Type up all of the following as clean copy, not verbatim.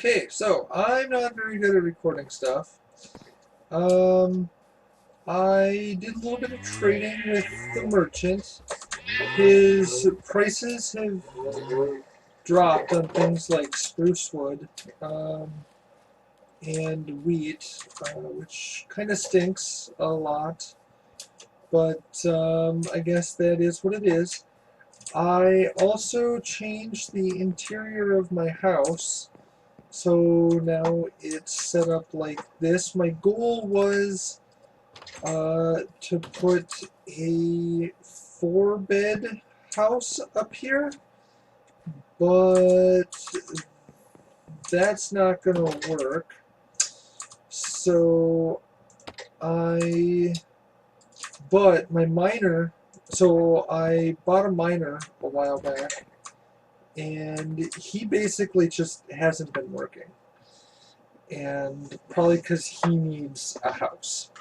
Okay, so I'm not very good at recording stuff. Um, I did a little bit of trading with the merchant. His prices have dropped on things like spruce wood um, and wheat, which kind of stinks a lot, but I guess that is what it is. I also changed the interior of my house. So now it's set up like this. My goal was to put a 4-bed house up here, but that's not going to work. So but my miner, so I bought a miner a while back, and he basically just hasn't been working. And probably because he needs a house,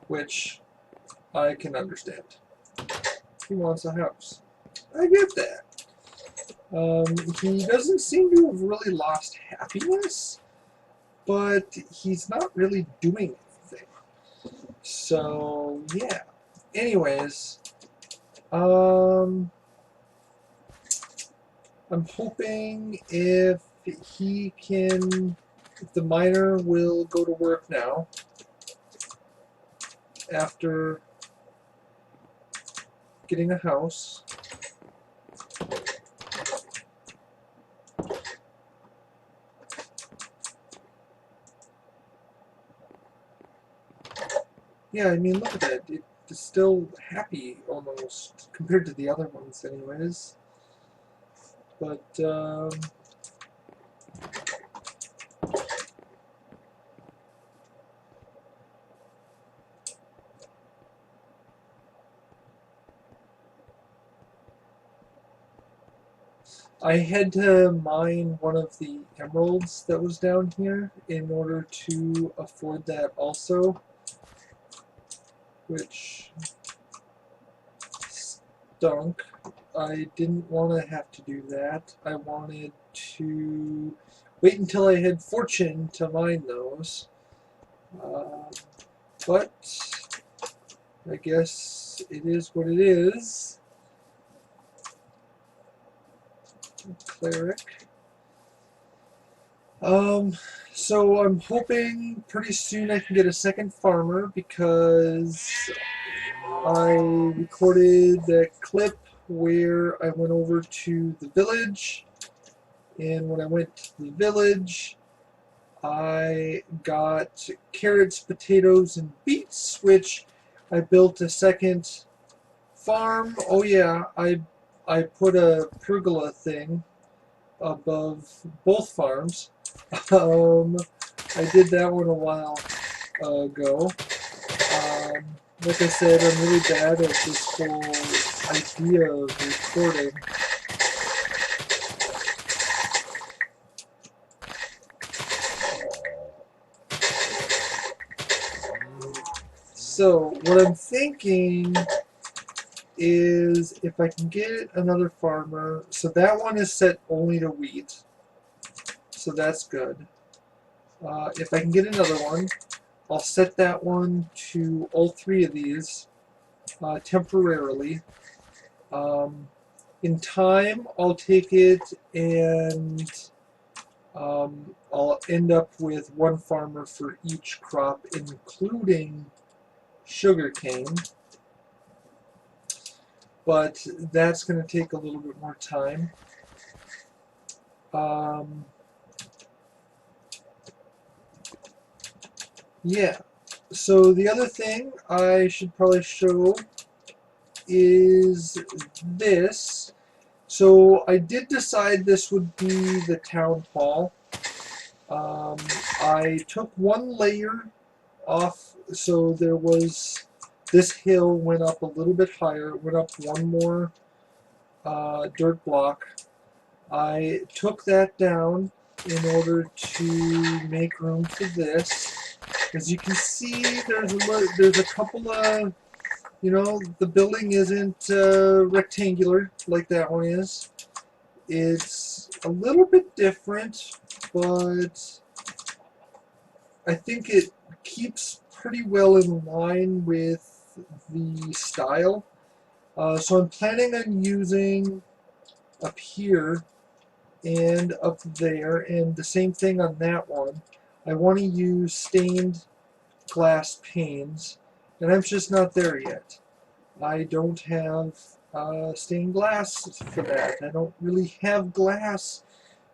which I can understand. He wants a house. I get that. He doesn't seem to have really lost happiness, but he's not really doing anything. So, yeah. Anyways, I'm hoping if the miner will go to work now after getting a house. Yeah, I mean, look at that. It's still happy, almost, compared to the other ones, anyways. But, I had to mine one of the emeralds that was down here in order to afford that also, which stunk. I didn't want to have to do that. I wanted to wait until I had fortune to mine those. Uh, but I guess it is what it is. Cleric. So I'm hoping pretty soon I can get a second farmer because I recorded that clip where I went over to the village, and when I went to the village, I got carrots, potatoes, and beets, which I built a second farm. Oh yeah, I put a pergola thing above both farms. Um, I did that one a while ago. Um, like I said, I'm really bad at this whole idea of recording. So what I'm thinking is if I can get another farmer, so that one is set only to wheat, so that's good. If I can get another one, I'll set that one to all three of these temporarily. In time, I'll take it and I'll end up with one farmer for each crop, including sugarcane. But that's going to take a little bit more time. Yeah. So the other thing I should probably show is this. So I did decide this would be the town hall. I took one layer off, so there was, this hill went up a little bit higher, it went up one more dirt block. I took that down in order to make room for this. As you can see, there's a couple of, the building isn't rectangular like that one is. It's a little bit different, but I think it keeps pretty well in line with the style. So I'm planning on using up here and up there, and the same thing on that one. I want to use stained glass panes, and I'm just not there yet. I don't have stained glass for that. I don't really have glass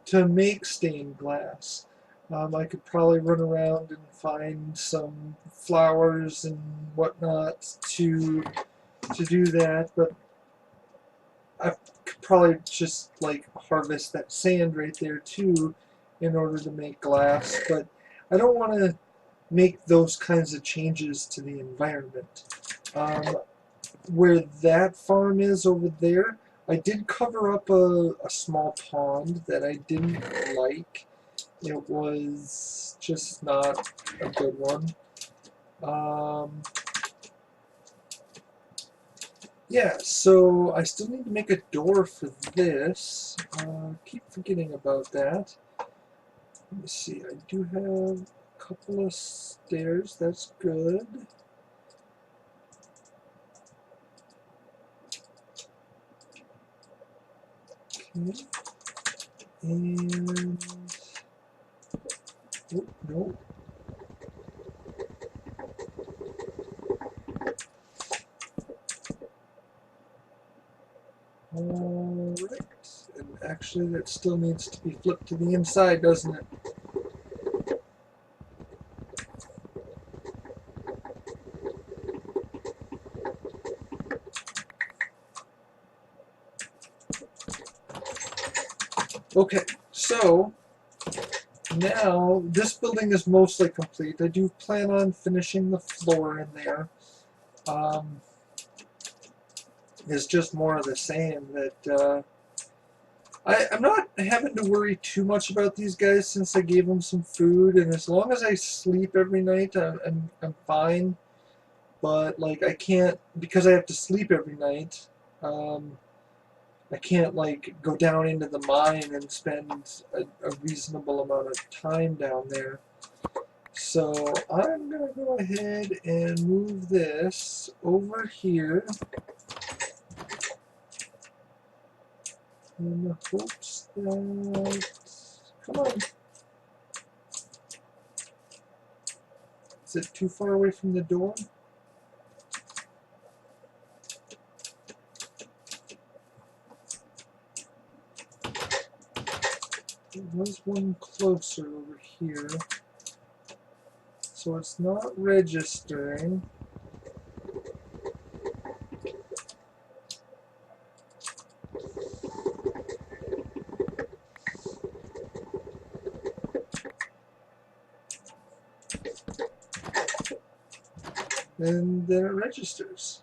to make stained glass. I could probably run around and find some flowers and whatnot to do that, but I could probably just like harvest that sand right there too in order to make glass. But I don't want to make those kinds of changes to the environment. Where that farm is over there, I did cover up a small pond that I didn't like. It was just not a good one. Yeah, so I still need to make a door for this. Keep forgetting about that. Let me see, I do have a couple of stairs, that's good. Okay. And oh, no. Alright. And actually that still needs to be flipped to the inside, doesn't it? Okay, so now this building is mostly complete. I do plan on finishing the floor in there. It's just more of the same that I'm not having to worry too much about these guys since I gave them some food, and as long as I sleep every night, I'm fine. But like I can't, because I have to sleep every night. I can't like go down into the mine and spend a reasonable amount of time down there. So I'm gonna go ahead and move this over here in the hopes that, come on, is it too far away from the door? There was one closer over here, so it's not registering. And then it registers.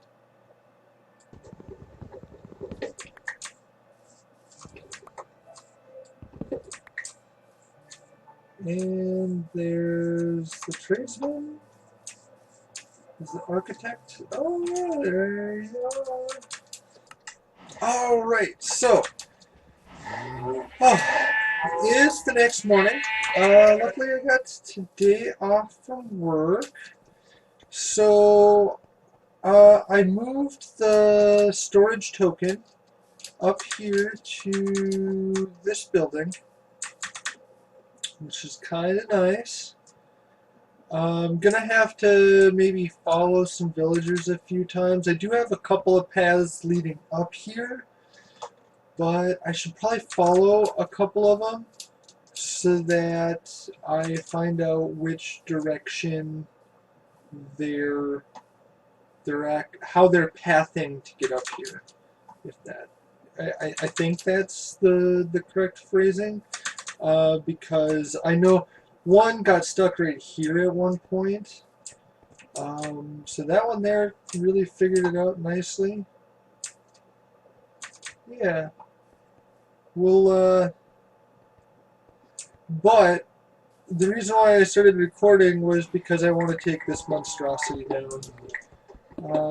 And there's the tradesman. Is the architect? Oh yeah, there you are. Alright, so it is the next morning. Luckily I got today off from work. So I moved the storage token up here to this building, which is kind of nice. I'm gonna have to maybe follow some villagers a few times. I do have a couple of paths leading up here, but I should probably follow a couple of them so that I find out which direction how they're pathing to get up here. If that, I think that's the correct phrasing, because I know one got stuck right here at one point. So that one there really figured it out nicely. Yeah. We'll, but the reason why I started recording was because I want to take this monstrosity down.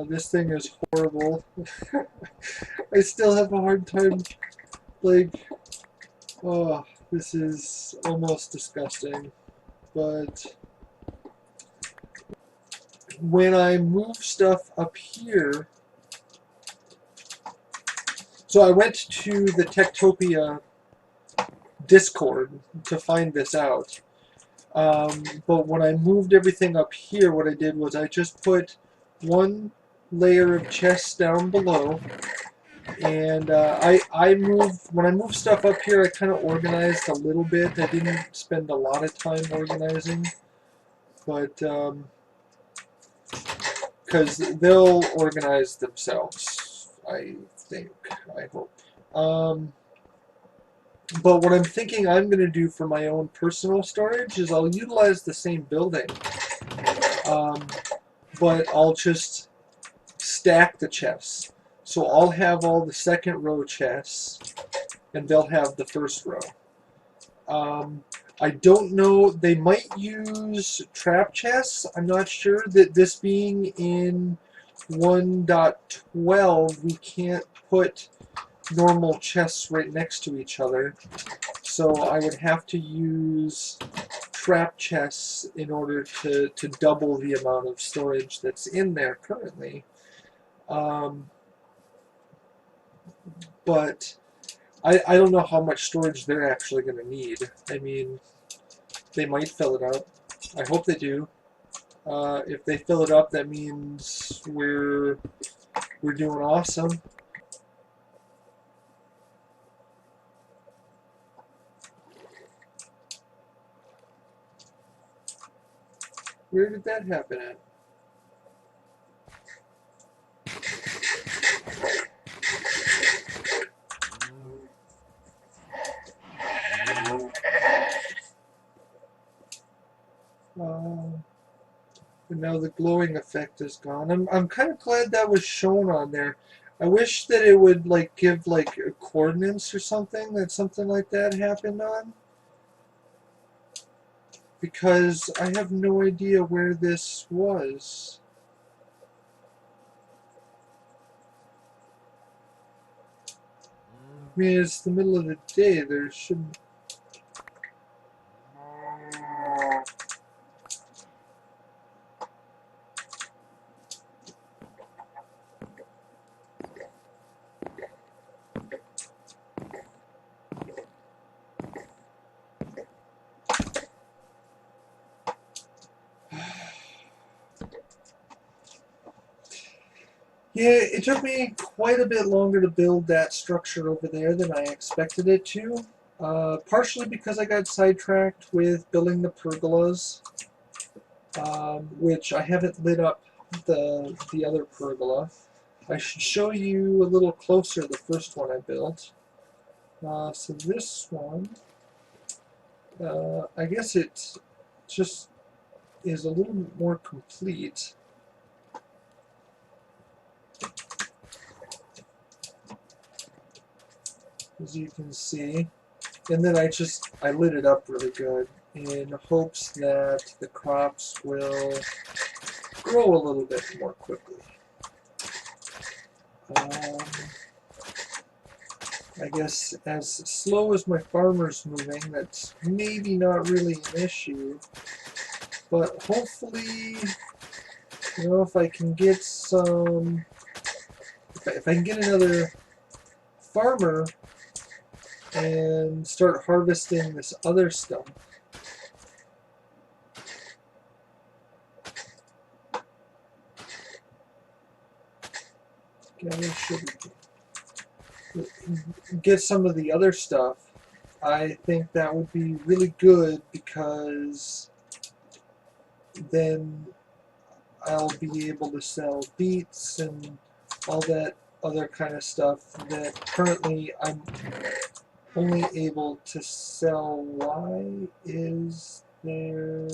This thing is horrible. I still have a hard time, like, Oh, this is almost disgusting. But when I move stuff up here, so I went to the Tek Topia Discord to find this out. But when I moved everything up here, what I did was I just put one layer of chests down below, and I moved, when I moved stuff up here, I kind of organized a little bit. I didn't spend a lot of time organizing, but because they'll organize themselves, I think, I hope. Um, but what I'm thinking I'm going to do for my own personal storage is I'll utilize the same building, um, but I'll just stack the chests. So I'll have all the second row chests, and they'll have the first row. I don't know, they might use trap chests. I'm not sure that this being in 1.12, we can't put normal chests right next to each other. So I would have to use trap chests in order to double the amount of storage that's in there currently. But I don't know how much storage they're actually going to need. I mean, they might fill it up. I hope they do. If they fill it up, that means we're doing awesome. Where did that happen at? And now the glowing effect is gone. I'm kind of glad that was shown on there. I wish that it would like give like coordinates or something that something like that happened on, because I have no idea where this was. I mean, it's the middle of the day. There shouldn't. Yeah, it took me quite a bit longer to build that structure over there than I expected it to. Partially because I got sidetracked with building the pergolas, which I haven't lit up the other pergola. I should show you a little closer the first one I built. So this one, I guess it just is a little more complete. As you can see. And then I lit it up really good in hopes that the crops will grow a little bit more quickly. I guess as slow as my farmer's moving, that's maybe not really an issue. But hopefully, if I can get some, if I can get another farmer and start harvesting this other stuff. Get some of the other stuff, I think that would be really good, because then I'll be able to sell beets and all that other kind of stuff that currently I'm only able to sell. Why is there...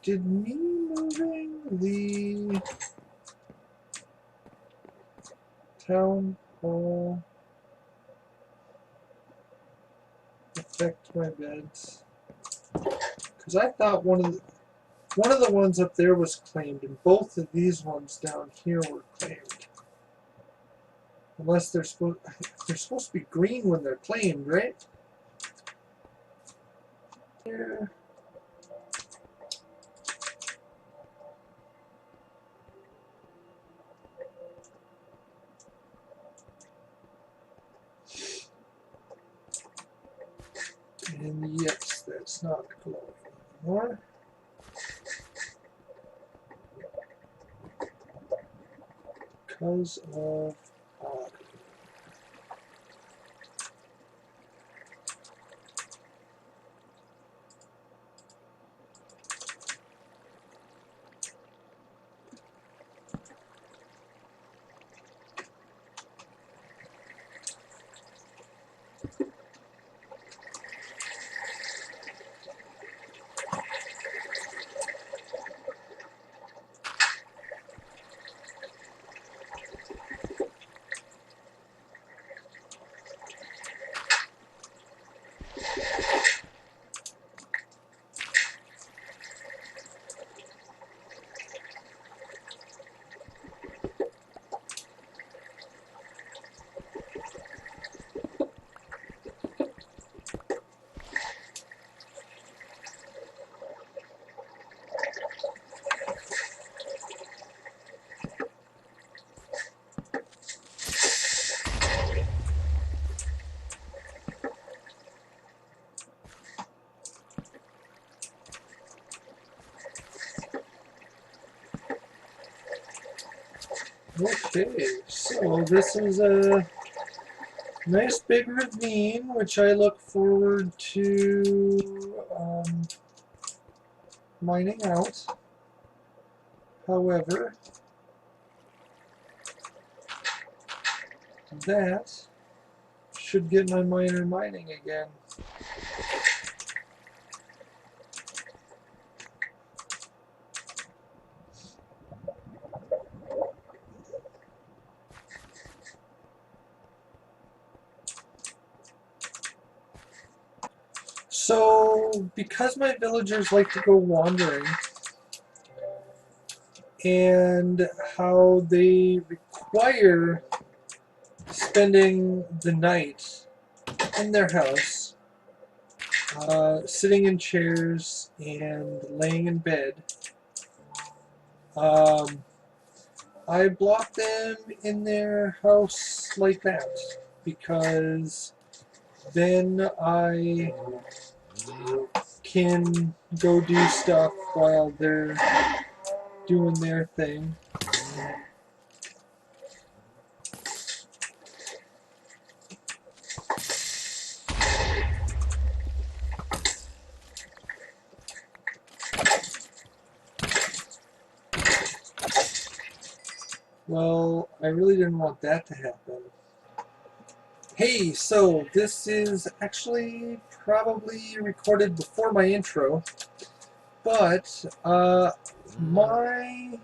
Did me moving the town hall affect my beds? Because I thought one of the ones up there was claimed, and both of these ones down here were claimed. Unless they're supposed to be green when they're claimed, right? Here. And yes, that's not glowing anymore. Because of okay, so this is a nice big ravine, which I look forward to mining out. However, that should get my miner mining again. So, because my villagers like to go wandering, and how they require spending the night in their house, sitting in chairs and laying in bed, I block them in their house like that, because then I can go do stuff while they're doing their thing. Well, I really didn't want that to happen. Hey, so this is actually probably recorded before my intro, but my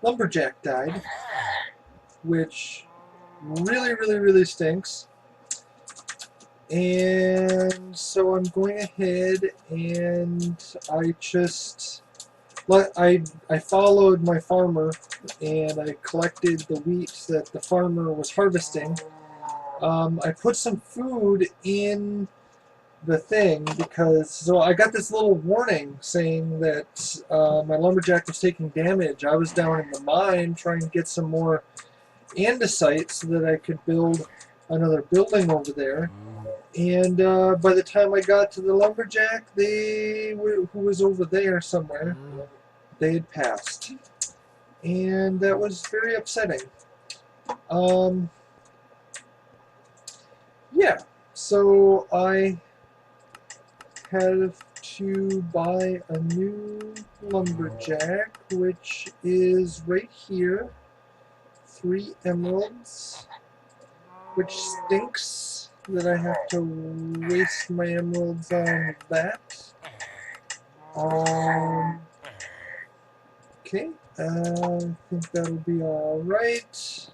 lumberjack died, which really stinks. And so I'm going ahead and I followed my farmer and I collected the wheat that the farmer was harvesting. I put some food in the thing because so I got this little warning saying that my lumberjack was taking damage. I was down in the mine trying to get some more andesite so that I could build another building over there. And by the time I got to the lumberjack, who was over there somewhere, they had passed. And that was very upsetting. Yeah, so I have to buy a new lumberjack, which is right here. 3 emeralds. which stinks that I have to waste my emeralds on that. Okay, I think that'll be alright.